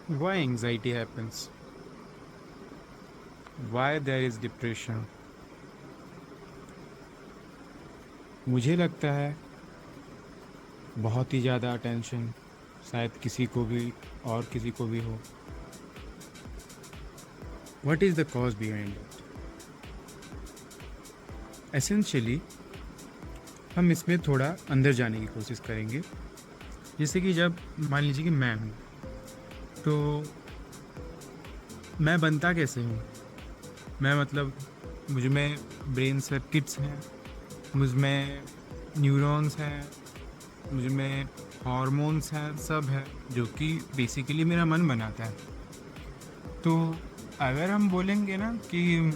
Why anxiety happens? Why there is depression? मुझे लगता है बहुत ही ज़्यादा टेंशन शायद किसी को भी और किसी को भी हो. What is the cause behind it? Essentially, हम इसमें थोड़ा अंदर जाने की कोशिश करेंगे. जैसे कि जब मान लीजिए कि मैं हूँ, तो मैं बनता कैसे हूँ? मैं मतलब मुझ में ब्रेन सर्किट्स हैं, मुझ में न्यूरॉन्स हैं, मुझ में हार्मोन्स हैं, सब है जो कि बेसिकली मेरा मन बनाता है. तो अगर हम बोलेंगे ना कि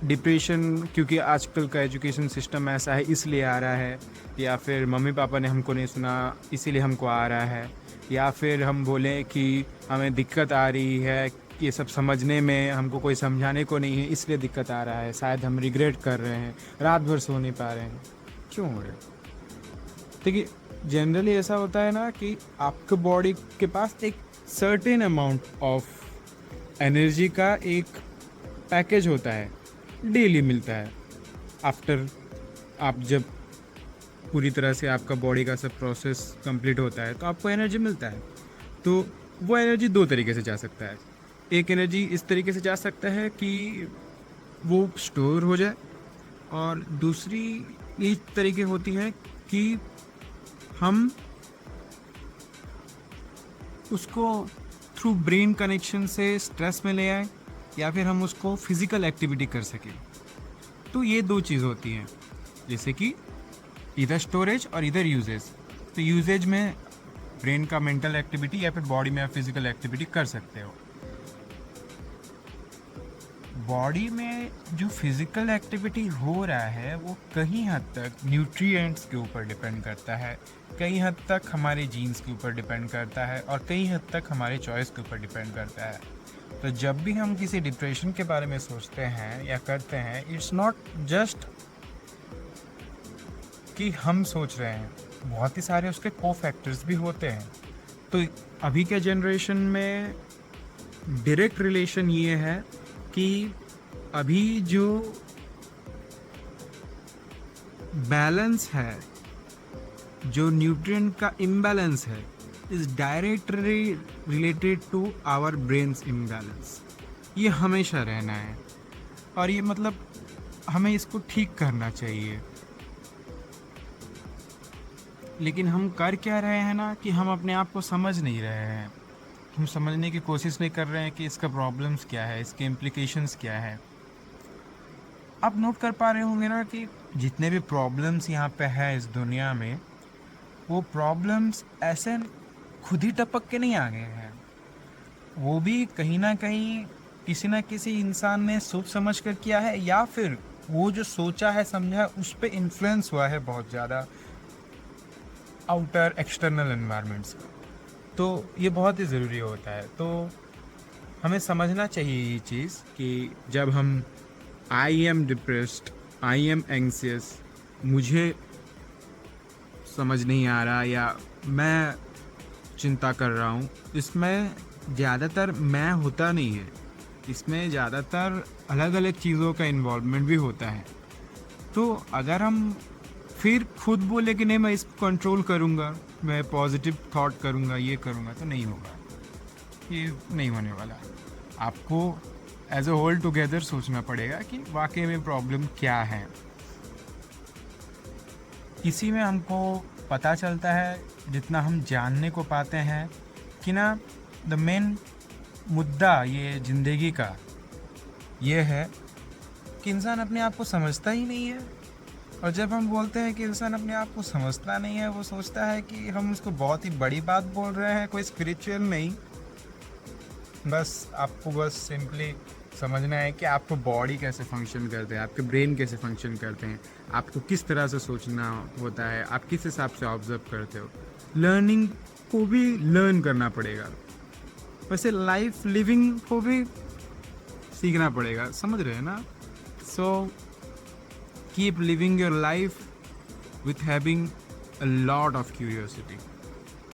डिप्रेशन क्योंकि आजकल का एजुकेशन सिस्टम ऐसा है इसलिए आ रहा है, या फिर मम्मी पापा ने हमको नहीं सुना इसीलिए हमको आ रहा है, या फिर हम बोलें कि हमें दिक्कत आ रही है, ये सब समझने में हमको कोई समझाने को नहीं है इसलिए दिक्कत आ रहा है, शायद हम रिग्रेट कर रहे हैं, रात भर सो नहीं पा रहे हैं. क्यों हो रहा है? देखिए, जनरली ऐसा होता है ना कि आपके बॉडी के पास एक सर्टेन अमाउंट ऑफ एनर्जी का एक पैकेज होता है, डेली मिलता है. आफ्टर आप जब पूरी तरह से आपका बॉडी का सब प्रोसेस कंप्लीट होता है तो आपको एनर्जी मिलता है. तो वो एनर्जी दो तरीके से जा सकता है. एक एनर्जी इस तरीके से जा सकता है कि वो स्टोर हो जाए, और दूसरी इस तरीके होती है कि हम उसको थ्रू ब्रेन कनेक्शन से स्ट्रेस में ले आए, या फिर हम उसको फिज़िकल एक्टिविटी कर सकें. तो ये दो चीज़ होती हैं, जैसे कि इधर स्टोरेज और इधर यूजेज. तो यूजेज में ब्रेन का मेंटल एक्टिविटी या फिर बॉडी में आप फिजिकल एक्टिविटी कर सकते हो. बॉडी में जो फिजिकल एक्टिविटी हो रहा है वो कहीं हद तक न्यूट्रिएंट्स के ऊपर डिपेंड करता है, कहीं हद तक हमारे जीन्स के ऊपर डिपेंड करता है, और कहीं हद तक हमारे चॉइस के ऊपर डिपेंड करता है. तो जब भी हम किसी डिप्रेशन के बारे में सोचते हैं या करते हैं, इट्स नॉट जस्ट कि हम सोच रहे हैं, बहुत ही सारे उसके को फैक्टर्स भी होते हैं. तो अभी के जनरेशन में डायरेक्ट रिलेशन ये है कि अभी जो बैलेंस है, जो न्यूट्रिएंट का इम्बैलेंस है, is directly related to our brains imbalance. ये हमेशा रहना है, और ये मतलब हमें इसको ठीक करना चाहिए. लेकिन हम कर क्या रहे हैं ना कि हम अपने आप को समझ नहीं रहे हैं. हम समझने की कोशिश नहीं कर रहे हैं कि इसका प्रॉब्लम्स क्या है, इसके इम्प्लिकेशंस क्या है. आप नोट कर पा रहे होंगे ना कि जितने भी प्रॉब्लम्स यहाँ पे है इस दुनिया में, वो प्रॉब्लम्स ऐसे खुद ही टपक के नहीं आ गए हैं. वो भी कहीं ना कहीं किसी ना किसी इंसान ने सोच समझ कर किया है, या फिर वो जो सोचा है समझा है उस पर इन्फ्लुएंस हुआ है बहुत ज़्यादा आउटर एक्सटर्नल एनवायरनमेंट्स. तो ये बहुत ही ज़रूरी होता है. तो हमें समझना चाहिए ये चीज़ कि जब हम I am depressed, I am anxious, मुझे समझ नहीं आ रहा या मैं चिंता कर रहा हूँ, इसमें ज़्यादातर मैं होता नहीं है. इसमें ज़्यादातर अलग अलग चीज़ों का इन्वॉल्वमेंट भी होता है. तो अगर हम फिर खुद बोले कि नहीं मैं इसको कंट्रोल करूँगा, मैं पॉजिटिव थॉट करूँगा, ये करूँगा, तो नहीं होगा. ये नहीं होने वाला. आपको एज अ होल टुगेदर सोचना पड़ेगा कि वाकई में प्रॉब्लम क्या है. इसी में हमको पता चलता है, जितना हम जानने को पाते हैं, कि ना द मेन मुद्दा ये ज़िंदगी का ये है कि इंसान अपने आप को समझता ही नहीं है. और जब हम बोलते हैं कि इंसान अपने आप को समझता नहीं है, वो सोचता है कि हम उसको बहुत ही बड़ी बात बोल रहे हैं, कोई स्पिरिचुअल नहीं. बस आपको बस सिंपली समझना है कि आपको बॉडी कैसे फंक्शन करते हैं, आपके ब्रेन कैसे फंक्शन करते हैं, आपको किस तरह से सोचना होता है, आप किस हिसाब से ऑब्जर्व करते हो. लर्निंग को भी लर्न करना पड़ेगा, वैसे लाइफ लिविंग को भी सीखना पड़ेगा. समझ रहे हैं ना? So keep living your life with having a lot of curiosity.